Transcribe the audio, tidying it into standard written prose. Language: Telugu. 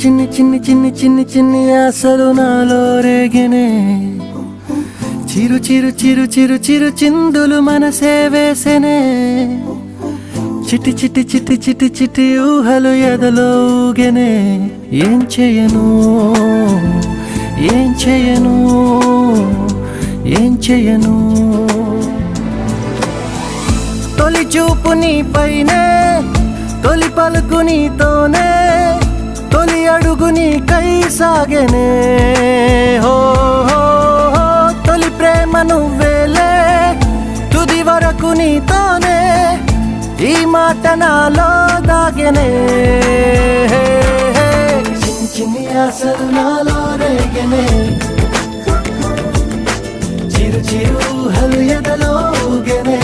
చిన్ని చిన్ని చిన్ని చిన్ని చిన్ని ఆశలు నాలో రేగెనే చిరు చిరు చిరు చిరు చిరు చిందులు మనసే వేసెనే చిటి చిటి చిటి చిటి చిటి ఊహలు ఎదలో ఊగెనే ఏం చేయను ఏం చేయను ఏం చేయను తొలి చూపు నీపైనే తొలి పలుకు నీతోనే తొలి అడుగు నీకై సాగెనే హో హో హో తొలి ప్రేమ నువ్వేలే తుది వరకు నీతోనే ఈ మాట నాలో దాగెనే చిన్ని చిన్ని ఆశలు నాలో రేగెనే చిరు చిరు ఊహలు ఎదలో ఊగెనే